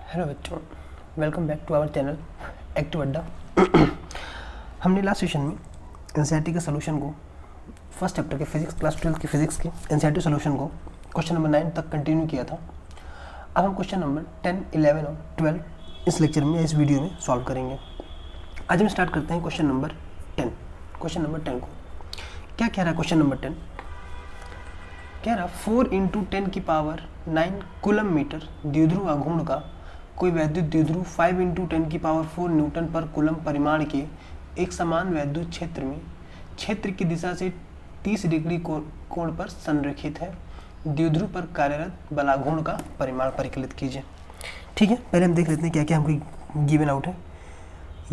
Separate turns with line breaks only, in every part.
Hello बच्चों, welcome back to our channel active Adda. हमने last session में एनसीईआरटी के सोल्यूशन को फर्स्ट चैप्टर के फिजिक्स क्लास 12 की फिजिक्स के एनसीईआरटी सोल्यूशन को क्वेश्चन नंबर 9 तक कंटिन्यू किया था। अब हम क्वेश्चन नंबर 10, 11 और 12 इस लेक्चर में, इस वीडियो में सॉल्व करेंगे। आज हम स्टार्ट करते हैं क्वेश्चन नंबर 10। क्वेश्चन नंबर 10 को क्या कह रहा है? क्वेश्चन नंबर 10 कह रहा 4 × 10⁹ कूलम मीटर द्विध्रुव आघूर्ण का कोई वैद्युत द्विध्रुव 5 × 10⁴ न्यूटन पर कूलम परिमाण के एक समान वैद्युत क्षेत्र में क्षेत्र की दिशा से 30 डिग्री कोण पर संरेखित है। द्विध्रुव पर कार्यरत बलाघूर्ण का परिमाण परिकलित कीजिए। ठीक है, पहले हम देख लेते हैं क्या क्या हमको गिवन आउट है।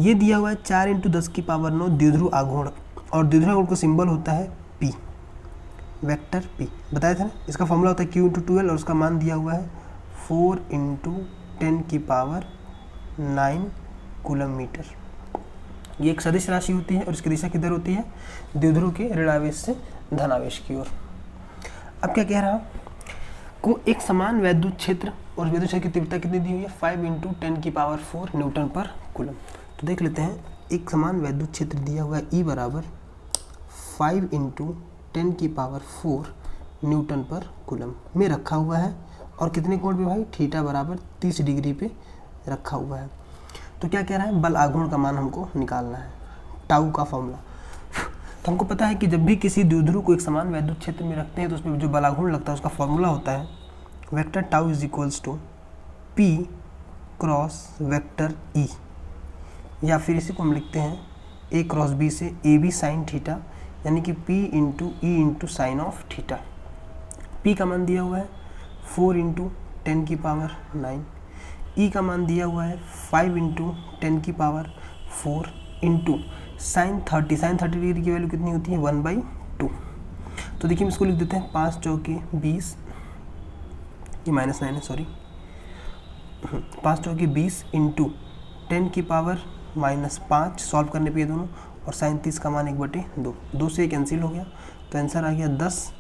ये दिया हुआ है 4 × 10⁹ द्विध्रुव आघूर्ण, और द्विध्रुव आघूर्ण का सिंबल होता है P, वेक्टर P। बताया था ना, इसका फॉर्मूला होता है Q × 12 और उसका मान दिया हुआ है 4 × 10⁹ कूलम मीटर। ये एक सदिश राशि होती है और इसकी दिशा किधर होती है? द्विध्रुव के ऋणावेश से धनावेश की ओर। अब क्या कह रहा को एक समान वैद्युत क्षेत्र, और वैद्युत क्षेत्र की तीव्रता कितनी दी हुई है? 5 × 10⁴ न्यूटन पर कूलम। तो देख लेते हैं, एक समान वैद्युत क्षेत्र दिया हुआ है E बराबर 5 × 10⁴ न्यूटन पर कूलम में रखा हुआ है, और कितने कोण पे भाई? थीटा बराबर 30 डिग्री पे रखा हुआ है। तो क्या कह रहा है? बल आघूर्ण का मान हमको निकालना है, टाउ का फॉर्मूला। तो हमको पता है कि जब भी किसी द्विध्रुव को एक समान वैद्युत क्षेत्र में रखते हैं तो उसमें जो बल आघूर्ण लगता है उसका फॉर्मूला होता है vector tau = P × vector E, या फिर इसी को हम लिखते हैं A × B से AB sin थीटा, यानी कि P × E × sine of theta. P का मान दिया हुआ है 4 × 10⁹, E का मान दिया हुआ है 5 × 10⁴ इंटू साइन 30। साइन 30 डिग्री की वैल्यू कितनी होती है? 1/2। तो देखिए हम इसको लिख देते हैं 5 चौके 20, ये -9 है, सॉरी, 5 चौके 20 इंटू 10⁻⁻5, सॉल्व करने पे ये दोनों, और साइन 30 का मान 1/2, 2 से कैंसिल हो गया, तो आंसर आ गया 10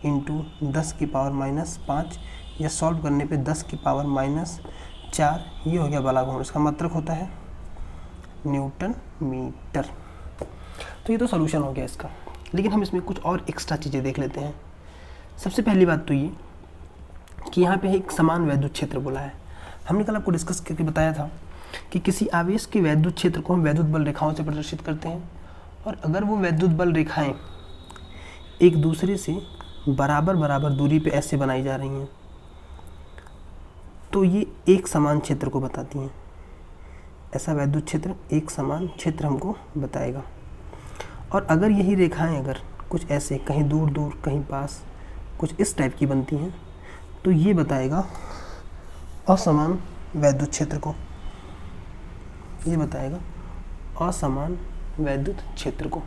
× 10⁻⁻5, या सॉल्व करने पे 10⁻⁻4। ये हो गया बलाघूर्ण, इसका मात्रक होता है न्यूटन मीटर। तो ये तो सॉल्यूशन हो गया इसका, लेकिन हम इसमें कुछ और एक्स्ट्रा चीज़ें देख लेते हैं। सबसे पहली बात तो ये कि यहाँ पे एक समान वैद्युत क्षेत्र बोला है। हमने कल आपको डिस्कस करके बताया था कि किसी आवेश के वैद्युत क्षेत्र को हम वैद्युत बल रेखाओं से प्रदर्शित करते हैं, और अगर वो वैद्युत बल रेखाएं एक दूसरे से बराबर बराबर दूरी पे ऐसे बनाई जा रही हैं तो ये एक समान क्षेत्र को बताती हैं। ऐसा वैद्युत क्षेत्र एक समान क्षेत्र हमको बताएगा। और अगर यही रेखाएं अगर कुछ ऐसे कहीं दूर दूर कहीं पास कुछ इस टाइप की बनती हैं तो ये बताएगा असमान वैद्युत क्षेत्र को। ये बताएगा असमान वैद्युत क्षेत्र को,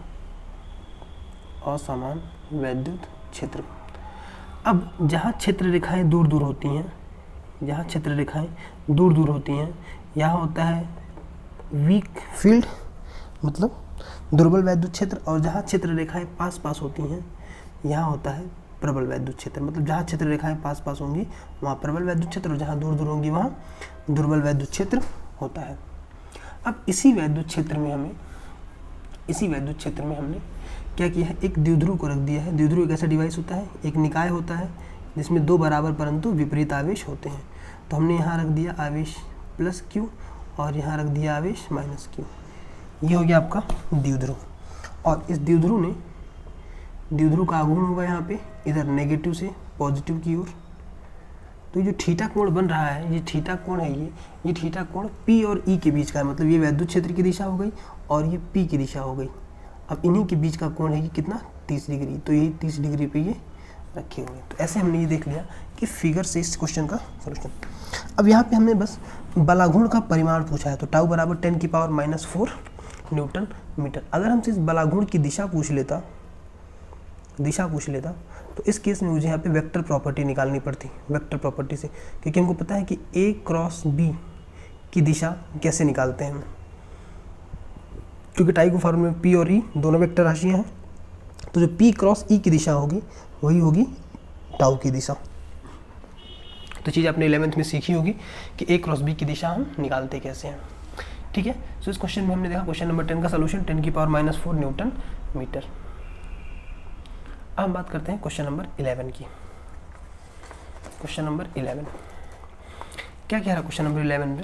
असमान वैद्युत क्षेत्र। अब जहाँ क्षेत्र रेखाएं दूर दूर होती हैं, जहाँ क्षेत्र रेखाएं दूर दूर होती हैं, यहाँ होता है वीक फील्ड, मतलब दुर्बल वैद्युत क्षेत्र, और जहाँ क्षेत्र रेखाएं पास पास होती हैं यहाँ होता है प्रबल वैद्युत क्षेत्र। मतलब जहाँ क्षेत्र रेखाएं पास पास होंगी वहाँ प्रबल वैद्युत क्षेत्र, और जहाँ दूर दूर होंगी वहाँ दुर्बल वैद्युत क्षेत्र होता है। अब इसी वैद्युत क्षेत्र में हमने क्या किया है? एक द्विध्रुव को रख दिया है। द्विध्रुव एक ऐसा डिवाइस होता है, एक निकाय होता है जिसमें दो बराबर परंतु विपरीत आवेश होते हैं। तो हमने यहाँ रख दिया आवेश +Q और यहाँ रख दिया आवेश -Q। ये हो गया आपका द्विध्रुव, और इस द्विध्रुव का आघूर्ण होगा यहाँ पे इधर नेगेटिव से पॉजिटिव की ओर। तो ये जो थीटा कोण बन रहा है, ये थीटा कोण है, ये थीटा कोण P और E के बीच का है। मतलब ये वैद्युत क्षेत्र की दिशा हो गई और ये P की दिशा हो गई। अब इन्हीं के बीच का कोण है ये कितना? 30 डिग्री। तो यही 30 डिग्री पे ये रखे हुए हैं। तो ऐसे हमने ये देख लिया कि फिगर से इस क्वेश्चन का सॉल्यूशन। अब यहाँ पे हमने बस बलाघूर्ण का परिमाण पूछा है, तो टाउ बराबर 10⁻⁻4 न्यूटन मीटर। अगर हमसे इस बलाघूर्ण की दिशा पूछ लेता तो इस केस में मुझे यहाँ पे वेक्टर प्रॉपर्टी निकालनी पड़ती, वेक्टर प्रॉपर्टी से, क्योंकि हमको पता है कि A × B की दिशा कैसे निकालते हैं हम, क्योंकि टाई को फॉर्मूले में P और E दोनों वेक्टर राशियाँ हैं। तो जो P × E की दिशा होगी वही होगी टाउ की दिशा। तो चीज़ आपने 11th में सीखी होगी कि A क्रॉस B की दिशा हम निकालते कैसे हैं। ठीक है, सो इस क्वेश्चन में हमने देखा क्वेश्चन नंबर 10 का सोल्यूशन 10⁻⁻⁴ न्यूटन मीटर। अब हम बात करते हैं क्वेश्चन नंबर 11 की। क्वेश्चन नंबर 11 क्या कह रहा है क्वेश्चन नंबर 11 में,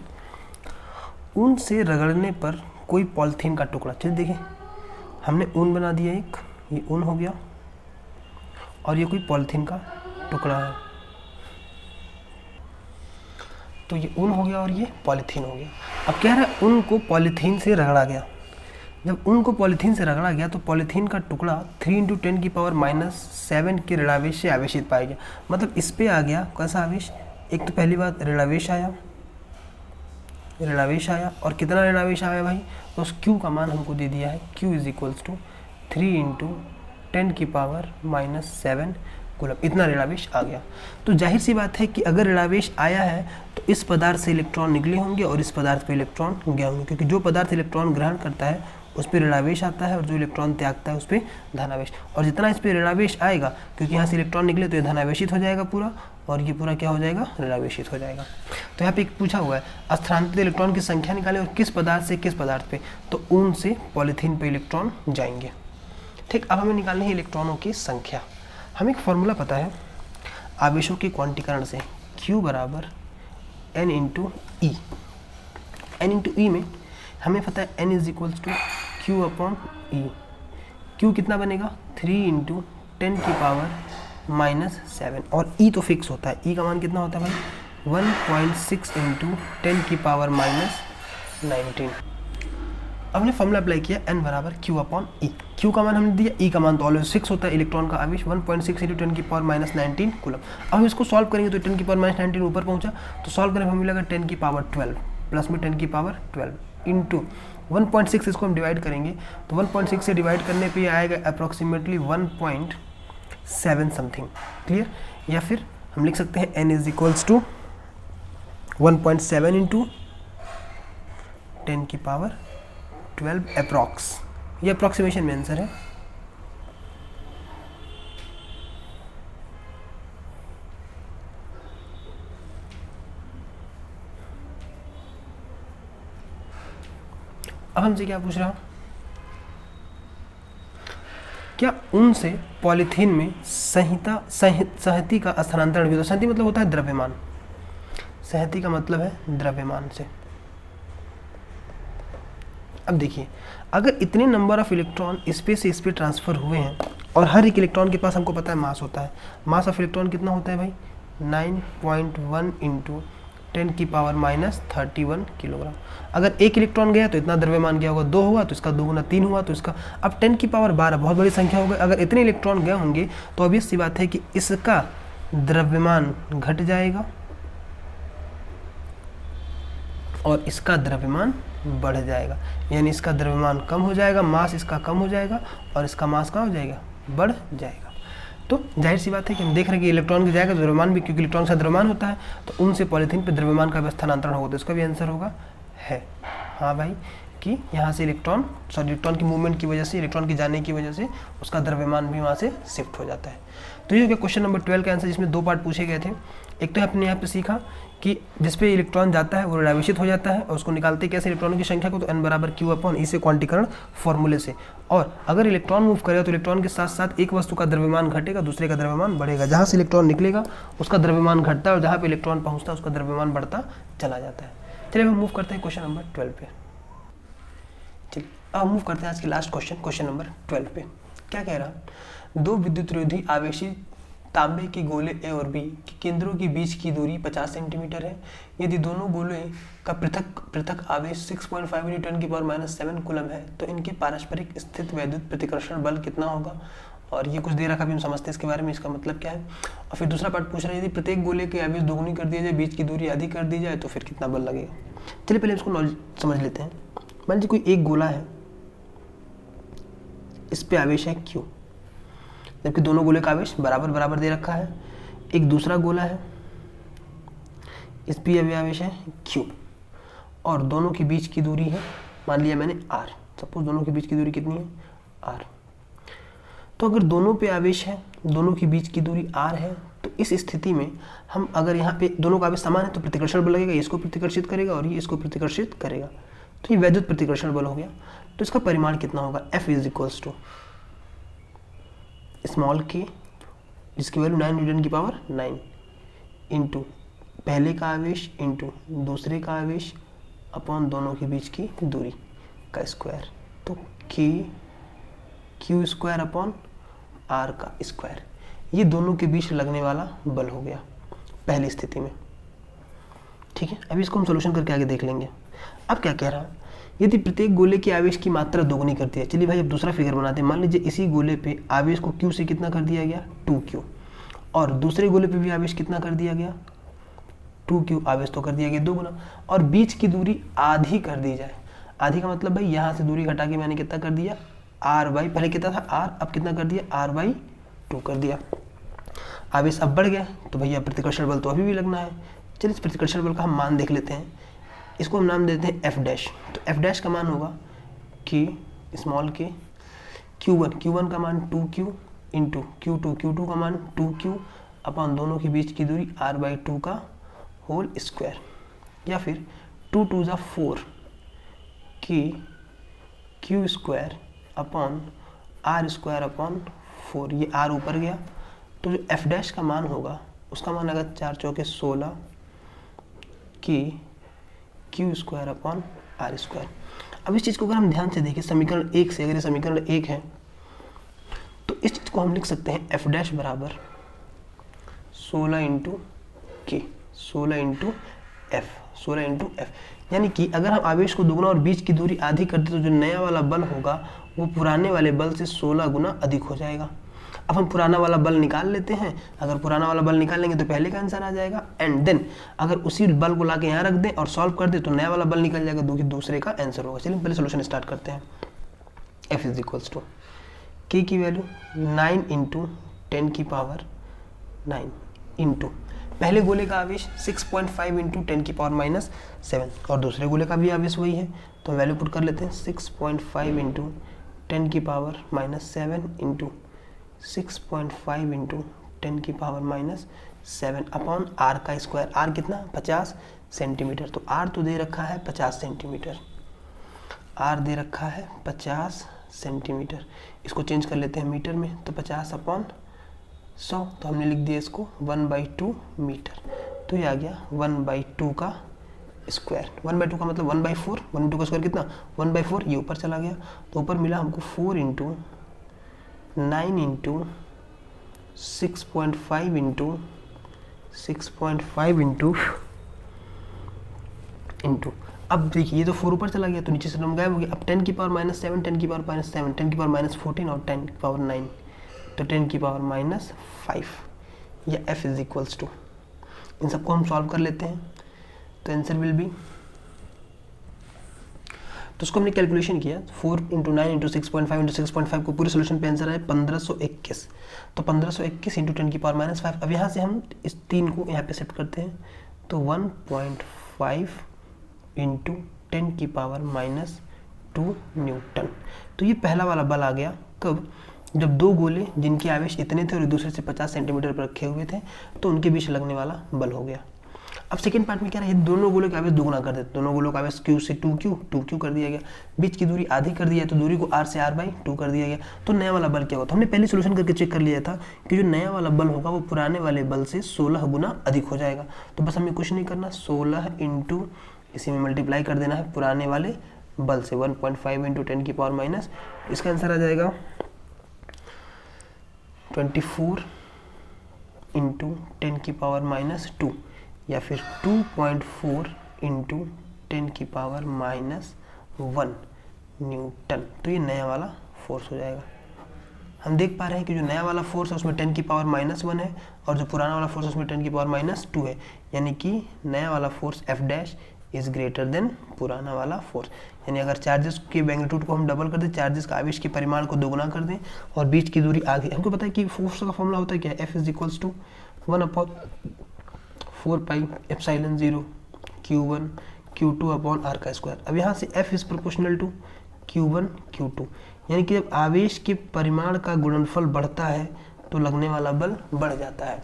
ऊन से रगड़ने पर कोई पॉलीथीन का टुकड़ा, चलिए देखिए हमने ऊन बना दिया एक, ये ऊन हो गया और ये कोई पॉलीथीन का टुकड़ा है, तो ये ऊन हो गया और ये पॉलीथीन हो गया। अब कह रहा है ऊन को पॉलीथीन से रगड़ा गया। जब ऊन को पॉलीथीन से रगड़ा गया तो पॉलीथीन का टुकड़ा 3 × 10⁻⁷ के ऋणावेश से आवेशित पाया गया। मतलब इस पे आ गया कैसा आवेश, एक तो पहली बात ऋणावेश आया, और कितना ऋणावेश आया भाई, तो उस Q का मान हमको दे दिया है, Q = 3 × 10⁻⁷ कूलम, इतना ऋणावेश आ गया। तो जाहिर सी बात है कि अगर ऋणावेश आया है तो इस पदार्थ से इलेक्ट्रॉन निकले होंगे और इस पदार्थ पे इलेक्ट्रॉन गए होंगे, क्योंकि जो पदार्थ इलेक्ट्रॉन ग्रहण करता है उस पर ऋणावेश आता है और जो इलेक्ट्रॉन त्यागता है उस पर धनावेश। और जितना इस पर ऋणावेश आएगा, क्योंकि यहाँ से इलेक्ट्रॉन निकले तो ये धनावेशित हो जाएगा पूरा, और ये पूरा क्या हो जाएगा, ऋणावेशित हो जाएगा। तो यहाँ पे एक पूछा हुआ है स्थानांतरित इलेक्ट्रॉन की संख्या निकालें और किस पदार्थ से किस पदार्थ पे, तो ऊन से पॉलीथीन पे इलेक्ट्रॉन जाएंगे। ठीक, अब हमें निकालनी है इलेक्ट्रॉनों की संख्या। हमें एक फॉर्मूला पता है आवेशों के क्वांटीकरण से, Q = N × E। N × E में हमें पता है N = Q/E। Q कितना बनेगा, 3 × 10⁻⁷, और E तो फिक्स होता है, E का मान कितना होता है भाई, 1.6 × 10⁻⁹। अब हमने फॉर्मूला अप्लाई किया N = Q/E। Q का मान हमने दिया, E का मान तो ऑलवेज फिक्स होता है, इलेक्ट्रॉन का आवेश 1.6 × 10⁻⁹ कूलम। अब हम इसको सॉल्व करेंगे तो 10⁻⁹ ऊपर पहुंचा, तो सॉल्व करने पर हमें मिलेगा 10⁻12 प्लस में 10⁻12 इंटू 1.6, इसको हम डिवाइड करेंगे तो 1.6 से डिवाइड करने पे आएगा अप्रॉक्सीमेटली 1.7 समथिंग। क्लियर, या फिर हम लिख सकते हैं N = 1.7 × 10⁻12 अप्रॉक्स, ये अप्रॉक्सीमेशन में आंसर है। अब हमसे क्या पूछ रहा, क्या ऊन से पॉलीथीन में संहति का स्थानांतरण भी होता है। संहति मतलब होता है द्रव्यमान, संहति का मतलब है द्रव्यमान से। अब देखिए अगर इतने नंबर ऑफ इलेक्ट्रॉन इस पे से इस पे ट्रांसफर हुए हैं और हर एक इलेक्ट्रॉन के पास हमको पता है मास होता है, मास ऑफ इलेक्ट्रॉन कितना होता है भाई, 9.1 × 10⁻31 किलोग्राम। अगर एक इलेक्ट्रॉन गया तो इतना द्रव्यमान क्या होगा, 2 हुआ तो इसका 2 गुना 3 हुआ, तो इसका अब 10⁻12 बहुत बड़ी संख्या हो गई। अगर इतने इलेक्ट्रॉन गए होंगे तो ऑब्वियस सी बात है कि इसका द्रव्यमान घट जाएगा और इसका द्रव्यमान बढ़ जाएगा, यानी इसका द्रव्यमान कम हो जाएगा, मास इसका कम हो जाएगा और इसका मास कहाँ हो जाएगा, बढ़ जाएगा। तो जाहिर सी बात है कि हम देख रहे हैं कि इलेक्ट्रॉन की जाएगा द्रव्यमान भी, क्योंकि इलेक्ट्रॉन का द्रव्यमान होता है, तो उनसे पॉलीथीन पे द्रव्यमान का स्थानांतरण होगा, तो इसका भी आंसर होगा है हाँ भाई, कि यहाँ से इलेक्ट्रॉन की मूवमेंट की वजह से, इलेक्ट्रॉन की जाने की वजह से उसका द्रव्यमान भी वहाँ से शिफ्ट हो जाता है। तो ये हो गया क्वेश्चन नंबर 12 का आंसर, जिसमें 2 पार्ट पूछे गए थे। एक तो आपने यहाँ पे सीखा कि जिस पे इलेक्ट्रॉन जाता है वो ऋणावेशित हो जाता है और उसको निकालते कैसे इलेक्ट्रॉनों की संख्या को, तो N = Q/E से क्वांटीकरण फॉर्मूले से। और अगर इलेक्ट्रॉन मूव करेगा तो इलेक्ट्रॉन के साथ साथ एक वस्तु का द्रव्यमान घटेगा, दूसरे का द्रव्यमान बढ़ेगा। जहाँ से इलेक्ट्रॉन निकलेगा उसका द्रव्यमान घटता है और जहाँ पे इलेक्ट्रॉन पहुँचता है उसका द्रव्यमान बढ़ता चला जाता है। चलिए हम मूव करते हैं क्वेश्चन नंबर 12 पे। चलिए अब मूव करते हैं आज के लास्ट क्वेश्चन नंबर 12 पे। क्या कह रहा, 2 विद्युतरोधी आवेशित तांबे के गोले A और B के केंद्रों के बीच की दूरी 50 सेंटीमीटर है। यदि दोनों गोले का पृथक आवेश 6.5 × 10⁻⁷ कूलम है तो इनके पारस्परिक स्थित वैद्युत प्रतिकर्षण बल कितना होगा। और ये कुछ दे रखा भी हम समझते हैं इसके बारे में, इसका मतलब क्या है। और फिर दूसरा पार्ट पूछ रहा है यदि प्रत्येक गोले के आवेश दोगुनी कर दिया जाए, बीच की दूरी आधी कर दी जाए तो फिर कितना बल लगेगा। चलिए पहले इसको समझ लेते हैं। मान लीजिए कोई एक गोला है, इस पे आवेश है Q, जबकि दोनों गोले का आवेश बराबर दे रखा है। एक दूसरा गोला है, इस पे आवेश है Q और दोनों के बीच की दूरी है, मान लिया मैंने R। सपोज दोनों के बीच की दूरी कितनी है, R। तो अगर दोनों पे आवेश है, दोनों के बीच की दूरी R है, तो इस स्थिति में हम अगर यहाँ पे दोनों का आवेश समान है तो प्रतिकर्षण बल लगेगा, ये इसको प्रतिकर्षित करेगा और ये इसको प्रतिकर्षित करेगा, तो ये वैद्युत प्रतिकर्षण बल हो गया। तो इसका परिमाण कितना होगा, F is equals to small k जिसकी वैल्यू 9 न्यूटन की पावर 9 इंटू पहले का आवेश इंटू दूसरे का आवेश अपॉन दोनों के बीच की दूरी का स्क्वायर, तो क्यू स्क्वायर अपॉन आर का स्क्वायर, ये दोनों के बीच लगने वाला बल हो गया पहली स्थिति में। ठीक है, अभी इसको हम सोल्यूशन करके आगे देख लेंगे। अब क्या कह रहा हूँ, यदि प्रत्येक गोले के आवेश की मात्रा दोगुनी करती है, चलिए भाई अब दूसरा फिगर बनाते हैं। मान लीजिए इसी गोले पे आवेश को Q से कितना कर दिया गया 2Q, और दूसरे गोले पे भी आवेश कितना कर दिया गया 2Q, आवेश तो कर दिया गया 2 गुना, और बीच की दूरी आधी कर दी जाए। आधी का मतलब भाई यहाँ से दूरी घटा के मैंने कितना कर दिया R/, पहले कितना था R, अब कितना कर दिया R/2 कर दिया। आवेश अब बढ़ गया तो भैया प्रतिकर्षण बल तो अभी भी लगना है। चलिए इस प्रतिकर्षण बल का हम मान देख लेते हैं, इसको हम नाम देते हैं F'। तो F' का मान होगा कि स्मॉल k Q1 का मान 2Q इंटू Q2 का मान 2Q अपॉन दोनों के बीच की दूरी R/2 का होल स्क्वायर, या फिर 2 2 जा 4 कि Q square upon R square upon 4, ये R ऊपर गया तो जो F' का मान होगा उसका मान अगर 4 चौके 16 कि Q square upon R square. अब इस चीज़ को अगर हम ध्यान से देखें समीकरण 1 से, अगर ये समीकरण 1 है तो इस चीज़ को हम लिख सकते हैं F' बराबर 16 इंटू K, 16 इंटू F, यानी कि अगर हम आवेश को दोगुना और बीच की दूरी आधी कर दे तो जो नया वाला बल होगा वो पुराने वाले बल से 16 गुना अधिक हो जाएगा। अब हम पुराना वाला बल निकाल लेते हैं, अगर पुराना वाला बल निकालेंगे तो पहले का आंसर आ जाएगा, एंड देन अगर उसी बल को लाके यहाँ रख दें और सॉल्व कर दें तो नया वाला बल निकल जाएगा, दूसरे का आंसर होगा। चलिए पहले सोल्यूशन स्टार्ट करते हैं। F is equals to K की वैल्यू 9 इंटू 10 की पावर 9 इंटू पहले गोले का आवेश 6.5 इंटू 10 की पावर -7 और दूसरे गोले का भी आवेश वही है तो वैल्यू पुट कर लेते हैं 6.5 इंटू 10 की पावर -7 इंटू 6.5 इंटू 10 की पावर -7 अपॉन R का स्क्वायर। R कितना 50 सेंटीमीटर, तो R तो दे रखा है 50 सेंटीमीटर, R दे रखा है 50 सेंटीमीटर। इसको चेंज कर लेते हैं मीटर में, तो 50 अपॉन 100, तो हमने लिख दिया इसको 1/2 मीटर, तो ये आ गया 1/2 का स्क्वायर। 1/2 का मतलब 1/4, 1/2 का स्क्वायर कितना 1/4, ये ऊपर चला गया तो ऊपर मिला हमको 4 इंटू 9 इंटू 6.5 इंटू अब देखिए ये तो 4 ऊपर चला गया तो नीचे से नंबर गायब हो गया। अब 10 की पावर -7, 10 की पावर -7, 10 की पावर -14 और 10 की पावर 9, तो 10 की पावर -5 या F इज इक्वल्स टू, इन सबको हम सॉल्व कर लेते हैं तो आंसर विल बी, तो उसको हमने कैलकुलेशन किया 4 इंटू 9 इंटू 6.5 इंटू 6.5 को पूरे सोल्यूशन पे आंसर आया 1521, तो 1521 इंटू 10 की पावर -5। अब यहाँ से हम इस 3 को यहाँ पे सेट करते हैं तो 1.5 इंटू 10 की पावर -2 न्यूटन। तो ये पहला वाला बल आ गया कब, जब दो गोले जिनके आवेश इतने थे और एक दूसरे से 50 सेंटीमीटर पर रखे हुए थे तो उनके बीच लगने वाला बल हो गया। अब सेकेंड पार्ट में क्या रहा है, दोनों गोलों का आवेश दोगुना कर देते, दोनों गोलों का आवेश Q से 2Q कर दिया गया, बीच की दूरी आधी कर दिया तो दूरी को R से R/2 कर दिया गया, तो नया वाला बल क्या होता है, हमने पहले सोल्यूशन करके चेक कर लिया था कि जो नया वाला बल होगा वो पुराने वाले बल से 16 गुना अधिक हो जाएगा। तो बस हमें कुछ नहीं करना, 16 इंटू इसी में मल्टीप्लाई कर देना है पुराने वाले बल से, 1.5 इंटू 10 की पावर माइनस, इसका आंसर आ जाएगा 24 इंटू 10 की पावर -2 या फिर 2.4 इंटू 10 की पावर -1 न्यूटन। तो ये नया वाला फोर्स हो जाएगा। हम देख पा रहे हैं कि जो नया वाला फोर्स है उसमें 10 की पावर -1 है और जो पुराना वाला फोर्स है उसमें 10 की पावर -2 है, यानी कि नया वाला force F' is greater than पुराना वाला फोर्स। यानी अगर चार्जेस के मैग्नीट्यूड को हम डबल कर दें, चार्जेस का आवेश के परिमाण को दोगुना कर दें और बीच की दूरी आगे, हमको पता है कि फोर्स का फॉर्मूला होता है क्या है, F is equals to 1/4πε0 Q1 Q2 upon R का स्क्वायर। अब यहाँ से F is proportional to Q1 Q2, यानी कि जब आवेश के परिमाण का गुणनफल बढ़ता है तो लगने वाला बल बढ़ जाता है,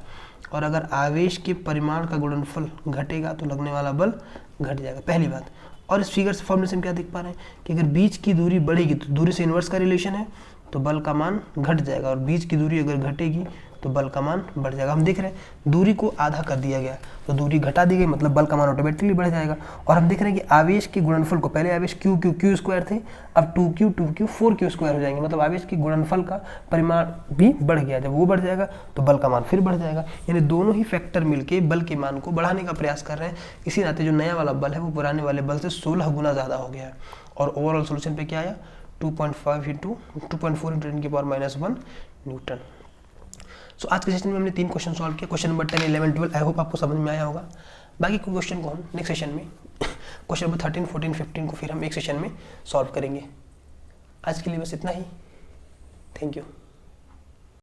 और अगर आवेश के परिमाण का गुणनफल घटेगा तो लगने वाला बल घट जाएगा, पहली बात। और इस फिगर से फॉर्मुलेशन क्या देख पा रहे हैं कि अगर बीच की दूरी बढ़ेगी तो दूरी से इन्वर्स का रिलेशन है, तो बल का मान घट जाएगा, और बीच की दूरी अगर घटेगी तो बल का मान बढ़ जाएगा। हम देख रहे हैं दूरी को आधा कर दिया गया, तो दूरी घटा दी गई, मतलब बल का मान ऑटोमेटिकली बढ़ जाएगा। और हम देख रहे हैं कि आवेश के गुणनफल को, पहले आवेश क्यू क्यू क्यू स्क्वायर थे, अब 2q 2q 4q स्क्वायर हो जाएंगे, मतलब आवेश के गुणनफल का परिमाण भी बढ़ गया। जब वो बढ़ जाएगा तो बल का मान फिर बढ़ जाएगा, यानी दोनों ही फैक्टर मिलके बल के मान को बढ़ाने का प्रयास कर रहे हैं। इसी नाते जो नया वाला बल है वो पुराने वाले बल से 16 गुना ज़्यादा हो गया है। और ओवरऑल सोल्यूशन पे क्या आया, 2.4 इंटू 10⁻⁻1 न्यूटन। सो आज के सेशन में हमने 3 क्वेश्चन सॉल्व किया, क्वेश्चन नंबर 10, 11, 12। आई होप आपको समझ में आया होगा। बाकी के क्वेश्चन को हम नेक्स्ट सेशन में, क्वेश्चन नंबर 13, 14, 15 को फिर हम एक सेशन में सॉल्व करेंगे। आज के लिए बस इतना ही। Thank you.